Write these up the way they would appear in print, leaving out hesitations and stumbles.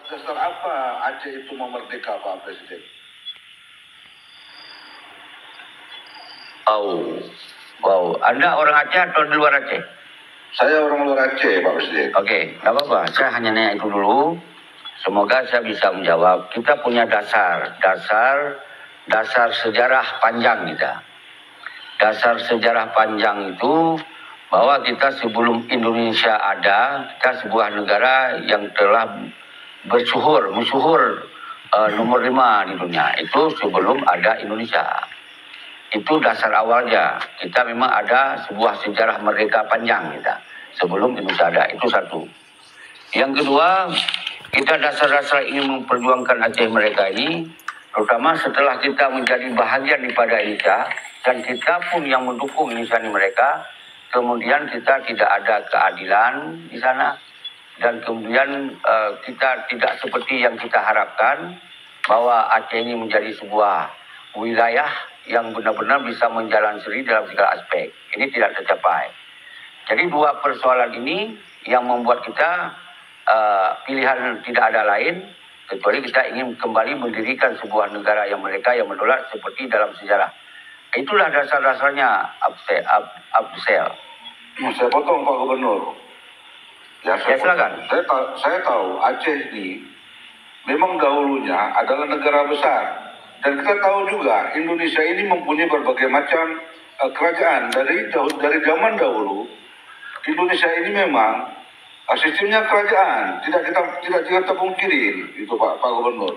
Dasar apa Aceh itu mau merdeka, Pak Presiden? Wow. Anda orang Aceh atau di luar Aceh? Saya orang luar Aceh, Pak Presiden. Oke, nggak apa-apa. Saya hanya nanya itu dulu. Semoga saya bisa menjawab. Kita punya dasar sejarah panjang kita. Dasar sejarah panjang itu bahwa kita sebelum Indonesia ada, kita sebuah negara yang telah musuhur nomor 5 di dunia. Itu sebelum ada Indonesia. Itu dasar awalnya. Kita memang ada sebuah sejarah merdeka panjang kita sebelum Indonesia ada. Itu satu. Yang kedua, kita dasar-dasar ingin memperjuangkan Aceh mereka ini, terutama setelah kita menjadi bahagian daripada Indonesia, dan kita pun yang mendukung Indonesia ini mereka, kemudian kita tidak ada keadilan di sana, dan kemudian kita tidak seperti yang kita harapkan, bahwa Aceh ini menjadi sebuah wilayah yang benar-benar bisa menjalan sendiri dalam segala aspek. Ini tidak tercapai. Jadi dua persoalan ini yang membuat kita pilihan tidak ada lain kecuali kita ingin kembali mendirikan sebuah negara yang mereka yang menolak seperti dalam sejarah. Itulah dasar-dasarnya Absel. Saya potong, Pak Gubernur. Silakan. Saya tahu Aceh ini memang dahulunya adalah negara besar, dan kita tahu juga Indonesia ini mempunyai berbagai macam kerajaan dari zaman dahulu. Indonesia ini memang sistemnya kerajaan, tidak kita pungkiri itu Pak Gubernur.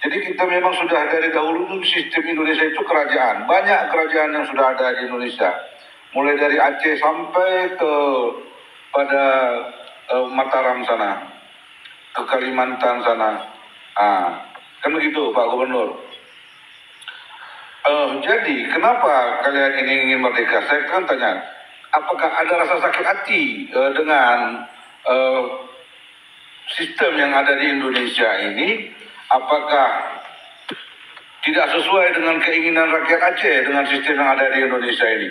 Jadi kita memang sudah dari dahulu sistem Indonesia itu kerajaan. Banyak kerajaan yang sudah ada di Indonesia. Mulai dari Aceh sampai ke pada Mataram sana, ke Kalimantan sana. Kan begitu Pak Gubernur. Jadi kenapa kalian ini ingin merdeka? Saya kan tanya, apakah ada rasa sakit hati dengan sistem yang ada di Indonesia ini? Apakah tidak sesuai dengan keinginan rakyat Aceh dengan sistem yang ada di Indonesia ini?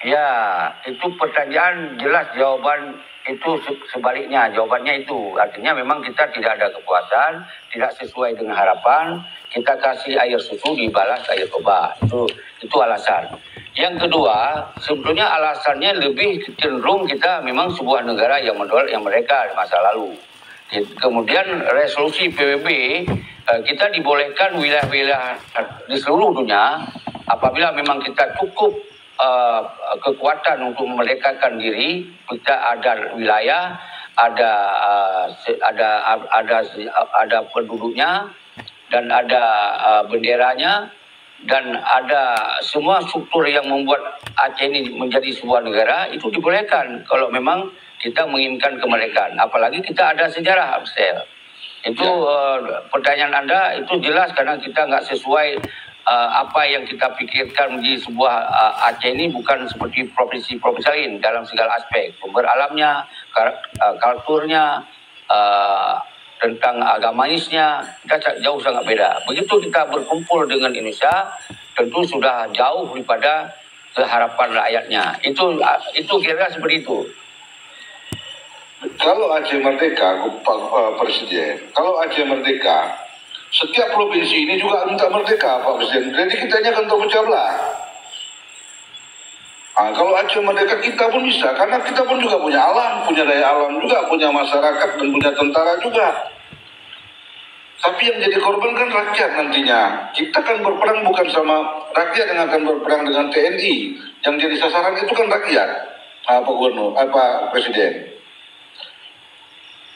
Ya, itu pertanyaan jelas, jawaban itu sebaliknya. Jawabannya itu artinya memang kita tidak ada kepuasan, tidak sesuai dengan harapan. Kita kasih air susu dibalas air obat. Itu alasan. Yang kedua, sebetulnya alasannya lebih cenderung kita memang sebuah negara yang menolak yang mereka di masa lalu. Kemudian resolusi PBB, kita dibolehkan wilayah-wilayah di seluruh dunia apabila memang kita cukup kekuatan untuk memerdekakan diri, kita ada wilayah, ada penduduknya, dan ada benderanya, dan ada semua struktur yang membuat Aceh ini menjadi sebuah negara, itu dibolehkan kalau memang kita menginginkan kemerdekaan. Apalagi kita ada sejarah, Absel. Itu pertanyaan Anda itu jelas karena kita nggak sesuai apa yang kita pikirkan menjadi sebuah Aceh ini bukan seperti provinsi-provinsi lain dalam segala aspek. Sumber alamnya, kulturnya, tentang agamaisnya, kita jauh sangat beda. Begitu kita berkumpul dengan Indonesia, tentu sudah jauh daripada harapan rakyatnya. Itu kira-kira seperti itu. Kalau Aceh merdeka, Pak Presiden, kalau Aceh merdeka, setiap provinsi ini juga minta merdeka, Pak Presiden. Jadi kita ini akan terpecah belah. Kalau Aceh merdeka kita pun bisa, karena kita pun juga punya alam, punya daya alam juga, punya masyarakat dan punya tentara juga. Tapi yang jadi korban kan rakyat nantinya. Kita kan berperang bukan sama rakyat yang akan berperang dengan TNI. Yang jadi sasaran itu kan rakyat, Pak Gubernur, Pak Presiden.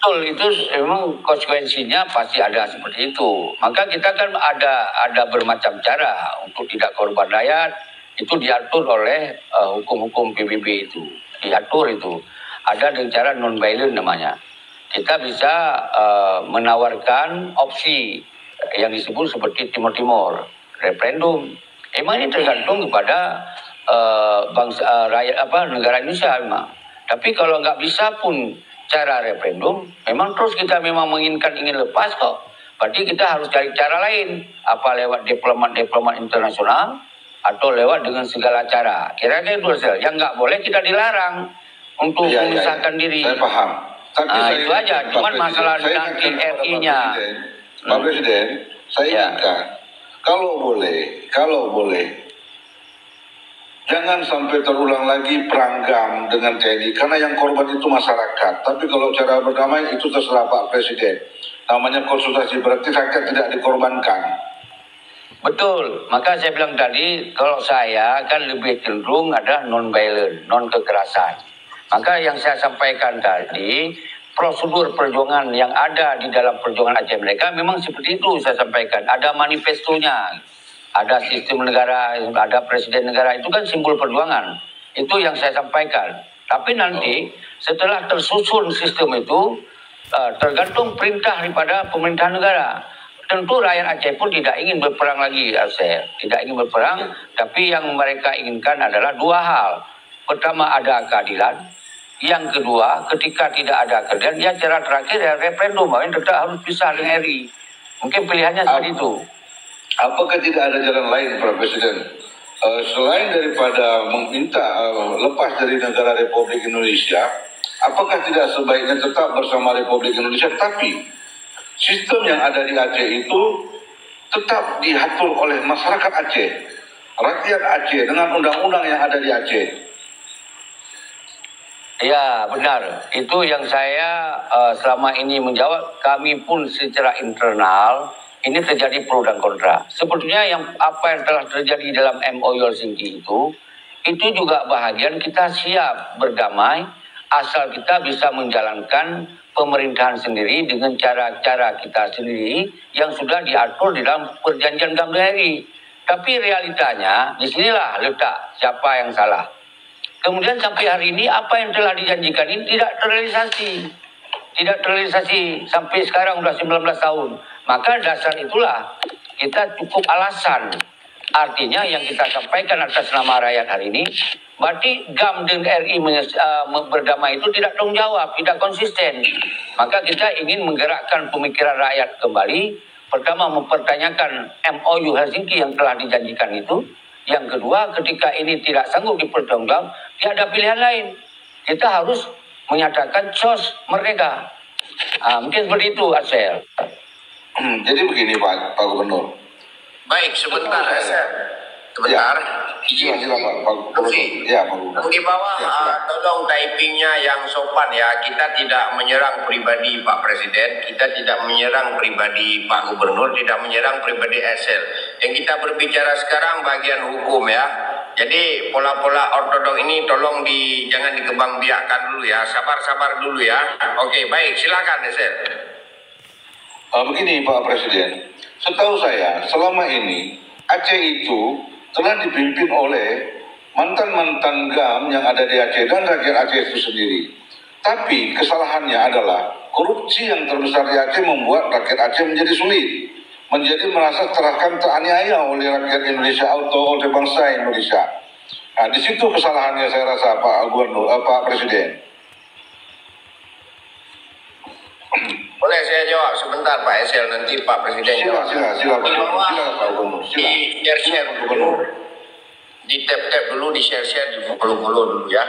Betul, itu memang konsekuensinya pasti ada seperti itu. Maka kita kan ada bermacam cara untuk tidak korban rakyat. Itu diatur oleh hukum-hukum PBB itu. Diatur itu. Ada dengan cara non-violent namanya. Kita bisa menawarkan opsi yang disebut seperti Timur-Timur, referendum. Emang ini tergantung kepada rakyat negara Indonesia memang. Tapi kalau nggak bisa pun cara referendum, memang terus kita memang ingin lepas kok. Berarti kita harus cari cara lain. Apa lewat diplomat internasional atau lewat dengan segala cara. Kira-kira itu, Yang nggak boleh kita dilarang untuk memisahkan diri. Saya paham. Tapi Nah, saya itu aja. Pak Cuman Presiden, masalah saya nanti ingatkan kepada RI-nya. Pak Presiden, saya Ya. ingatkan, kalau boleh, jangan sampai terulang lagi perang GAM dengan TNI, karena yang korban itu masyarakat. Tapi kalau cara berdamai itu terserah Pak Presiden. Namanya konsultasi berarti rakyat tidak dikorbankan. Betul, maka saya bilang tadi, kalau saya kan lebih cenderung ada non-violent, non-kekerasan. Maka yang saya sampaikan tadi, prosedur perjuangan yang ada di dalam perjuangan Aceh mereka memang seperti itu saya sampaikan. Ada manifestonya, ada sistem negara, ada presiden negara, itu kan simbol perjuangan. Itu yang saya sampaikan. Tapi nanti setelah tersusun sistem itu, tergantung perintah daripada pemerintah negara. Tentu rakyat Aceh pun tidak ingin berperang lagi, Aceh. Tidak ingin berperang, tapi yang mereka inginkan adalah dua hal. Pertama, ada keadilan. Yang kedua, ketika tidak ada keadilan, ya cara terakhir ya referendum. Bahwa tetap harus pisah dengan RI. Mungkin pilihannya seperti itu. Apakah tidak ada jalan lain, Pak Presiden? Selain daripada meminta lepas dari negara Republik Indonesia, apakah tidak sebaiknya tetap bersama Republik Indonesia, tapi sistem yang ada di Aceh itu tetap diatur oleh masyarakat Aceh, rakyat Aceh dengan undang-undang yang ada di Aceh. Ya, benar. Itu yang saya selama ini menjawab. Kami pun secara internal ini terjadi pro dan kontra. Sebetulnya apa yang telah terjadi dalam MOU Helsinki itu juga bahagian kita siap berdamai asal kita bisa menjalankan pemerintahan sendiri dengan cara-cara kita sendiri yang sudah diatur di dalam perjanjian GAM RI. Tapi realitanya disinilah letak siapa yang salah. Kemudian sampai hari ini apa yang telah dijanjikan ini tidak terrealisasi. Tidak terrealisasi sampai sekarang sudah 19 tahun. Maka dasar itulah kita cukup alasan. Artinya yang kita sampaikan atas nama rakyat hari ini, berarti GAM dan RI berdamai itu tidak tanggung jawab, tidak konsisten. Maka kita ingin menggerakkan pemikiran rakyat kembali. Pertama, mempertanyakan MOU Helsinki yang telah dijanjikan itu. Yang kedua, ketika ini tidak sanggup dipertanggungjawab, tiada pilihan lain. Kita harus menyatakan COS merdeka. Mungkin seperti itu, Aceh. Jadi begini Pak Gubernur. Baik, sebentar. Sebentar. Izin. Silakan Pak Gubernur. Ya, Pak Gubernur. Di bawah, Ya, tolong typingnya yang sopan ya. Kita tidak menyerang pribadi Pak Presiden, kita tidak menyerang pribadi Pak Gubernur, tidak menyerang pribadi SL. Yang kita berbicara sekarang bagian hukum ya. Jadi pola-pola ortodok ini tolong jangan dikembangbiakkan dulu ya. Sabar-sabar dulu ya. Oke, baik. Silakan SL. Begini Pak Presiden, setahu saya selama ini Aceh itu telah dipimpin oleh mantan-mantan GAM yang ada di Aceh dan rakyat Aceh itu sendiri. Tapi kesalahannya adalah korupsi yang terbesar di Aceh membuat rakyat Aceh menjadi sulit, menjadi merasa teraniaya oleh rakyat Indonesia atau oleh bangsa Indonesia. Nah, di situ kesalahannya saya rasa Pak Gubernur, Pak Presiden. Boleh saya jawab sebentar Pak SL, nanti Pak Presiden jawab. Silakan Pak Gubernur. Di share Gubernur. Di tap dulu, di share di follow dulu ya.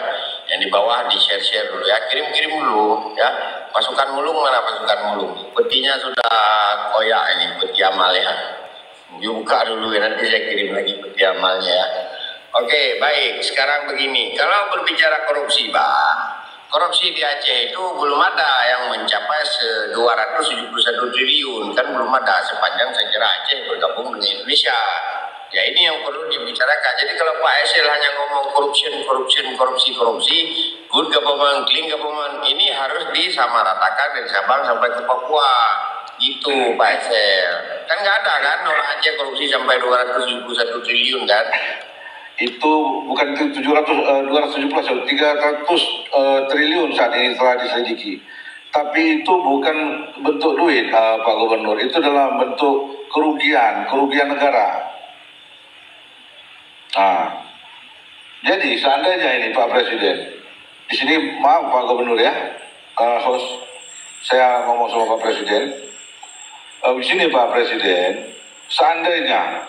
Yang di bawah di share dulu ya. Kirim dulu ya. Pasukan mulung mana pasukan mulung? Petinya sudah koyak ini, peti amal ya. Buka dulu ya, nanti saya kirim lagi peti amalnya ya. Oke, baik. Sekarang begini, kalau berbicara korupsi Pak, korupsi di Aceh itu belum ada yang mencapai 271 triliun, kan belum ada sepanjang sejarah Aceh bergabung dengan Indonesia. Ya ini yang perlu dibicarakan. Jadi kalau Pak Esel hanya ngomong korupsi, good government, clean government, ini harus disamaratakan dari Sabang sampai ke Papua. Gitu Pak Esel. Kan nggak ada kan orang Aceh korupsi sampai 271 triliun kan? Itu bukan 217, 300 triliun saat ini telah diselidiki. Tapi itu bukan bentuk duit Pak Gubernur, itu dalam bentuk kerugian negara. Nah, jadi seandainya ini Pak Presiden, di sini maaf Pak Gubernur ya, host saya ngomong sama Pak Presiden, di sini Pak Presiden, seandainya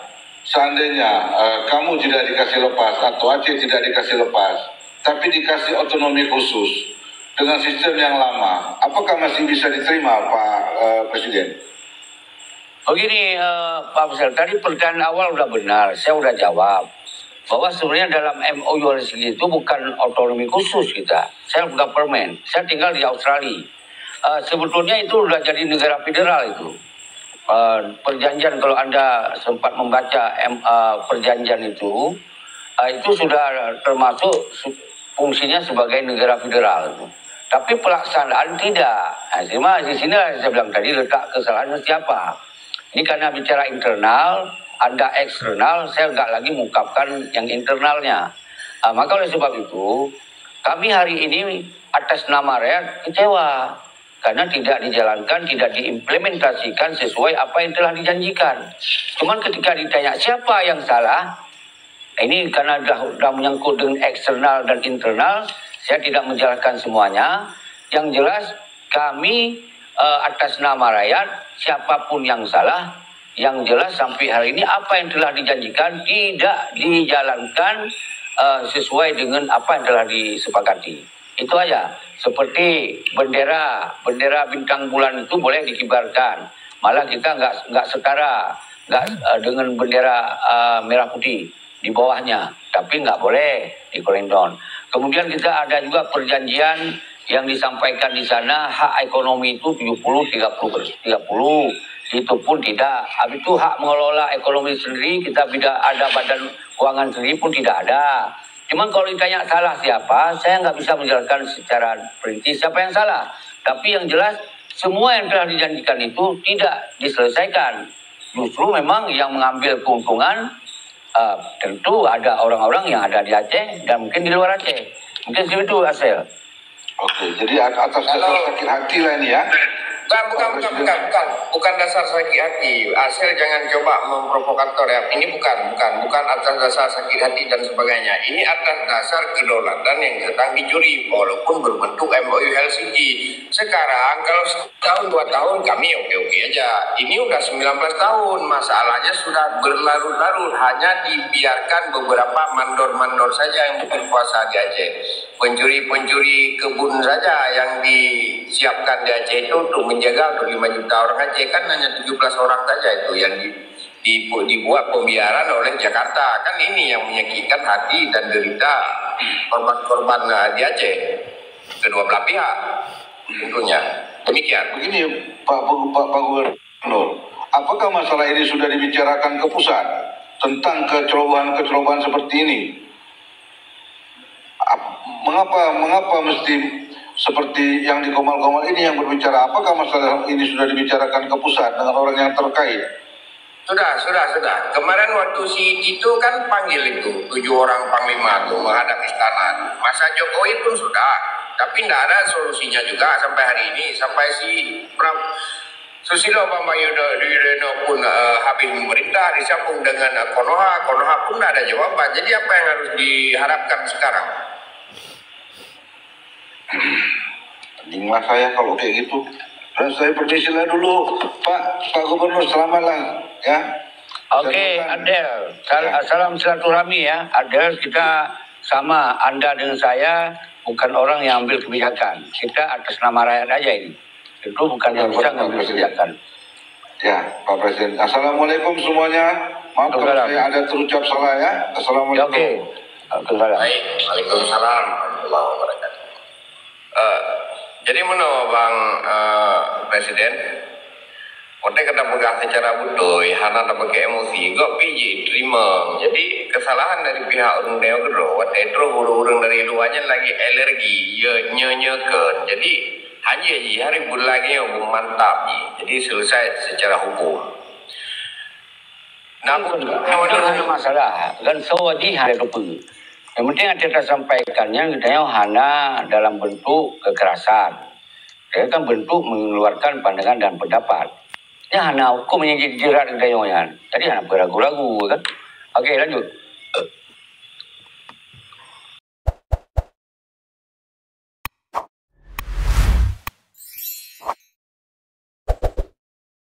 kamu tidak dikasih lepas atau Aceh tidak dikasih lepas, tapi dikasih otonomi khusus, dengan sistem yang lama. Apakah masih bisa diterima, Pak Presiden? Begini, Pak Presiden, tadi pertanyaan awal udah benar, saya udah jawab bahwa sebenarnya dalam MOU itu bukan otonomi khusus kita, self government. Saya tinggal di Australia. Sebetulnya itu udah jadi negara federal itu. Perjanjian, kalau Anda sempat membaca perjanjian itu sudah termasuk fungsinya sebagai negara federal. Tapi pelaksanaan tidak. Cuma di sini saya bilang tadi letak kesalahan siapa. Ini karena bicara internal, Anda eksternal, saya nggak lagi mengungkapkan yang internalnya. Maka oleh sebab itu, kami hari ini atas nama rakyat kecewa. Karena tidak dijalankan, tidak diimplementasikan sesuai apa yang telah dijanjikan. Cuman ketika ditanya siapa yang salah, ini karena sudah menyangkut dengan eksternal dan internal, saya tidak menjelaskan semuanya. Yang jelas kami atas nama rakyat, siapapun yang salah, yang jelas sampai hari ini apa yang telah dijanjikan tidak dijalankan sesuai dengan apa yang telah disepakati. Itu aja. Seperti bendera bintang bulan itu boleh dikibarkan. Malah kita nggak setara dengan bendera merah putih di bawahnya, tapi nggak boleh di down. Kemudian kita ada juga perjanjian yang disampaikan di sana, hak ekonomi itu 70-30. Itu pun tidak. Habis itu hak mengelola ekonomi sendiri, kita tidak ada badan keuangan sendiri pun tidak ada. Cuman kalau ditanya salah siapa, saya nggak bisa menjelaskan secara perinci siapa yang salah. Tapi yang jelas, semua yang telah dijanjikan itu tidak diselesaikan. Justru memang yang mengambil keuntungan, tentu ada orang-orang yang ada di Aceh dan mungkin di luar Aceh. Mungkin seperti itu, Asel. Oke, jadi atas dasar sakit hati lah ini ya. Bukan dasar sakit hati. Asel jangan coba memprovokator ya. Ini bukan atas dasar sakit hati dan sebagainya. Ini atas dasar kedaulatan yang sedang dicuri walaupun berbentuk MOU Helsinki. Sekarang kalau setahun 2 tahun kami oke aja. Ini udah 19 tahun, masalahnya sudah berlarut-larut. Hanya dibiarkan beberapa mandor-mandor saja yang berkuasa di Aceh. Pencuri-pencuri kebun saja yang disiapkan di Aceh itu untuk menjaga untuk 5 juta orang Aceh, kan hanya 17 orang saja itu yang dibuat pembiaran oleh Jakarta. Kan ini yang menyakitkan hati dan derita korban-korban di Aceh, kedua belah pihak tentunya. Demikian. Begini Pak Gubernur, apakah masalah ini sudah dibicarakan ke pusat tentang kecerobohan seperti ini? Mengapa mesti seperti yang di Komal-Komal ini yang berbicara? Apakah masalah ini sudah dibicarakan ke pusat dengan orang yang terkait? Sudah. Kemarin waktu si Tito kan panggil itu 7 orang panglima tuh menghadap istana. Masa Jokowi pun sudah, tapi tidak ada solusinya juga sampai hari ini. Sampai si Susilo Bambang Yudhoyono pun habis memerintah disambung dengan Konoha pun tidak ada jawaban. Jadi apa yang harus diharapkan sekarang? Pentinglah saya kalau kayak gitu. Dan saya permisilah dulu, Pak Gubernur, selamatlah ya. Oke, Adel. Salam silaturahmi ya. Adel, kita sama, Anda dengan saya bukan orang yang ambil kebijakan. Kita atas nama rakyat aja ini. Itu bukan yang bisa ngambil kebijakan. Ya, Pak Presiden. Assalamualaikum semuanya. Maaf kalau saya ada terucap salah ya. Assalamualaikum. Oke. Baik, Waalaikumsalam warahmatullahi wabarakatuh. Jadi menurut Bang Presiden, Ote kata pegang secara betul, hana tak pakai emosi, gak piji terima. Jadi kesalahan dari pihak orang Deo Kedro, Ote terus urung-urung dari luarnya lagi alergi, nyenyekan. Jadi hanya hari bulan lagi yang mantap, jadi selesai secara hukum. Namun ada masalah, kan sewadi hari kepu. Yang penting ada kita sampaikannya, kita hanya dalam bentuk kekerasan. Dia kan bentuk mengeluarkan pandangan dan pendapat. Ya hanya hukum yang jadi jerat kita. Tadi hanya beragu-ragu kan. Oke, lanjut.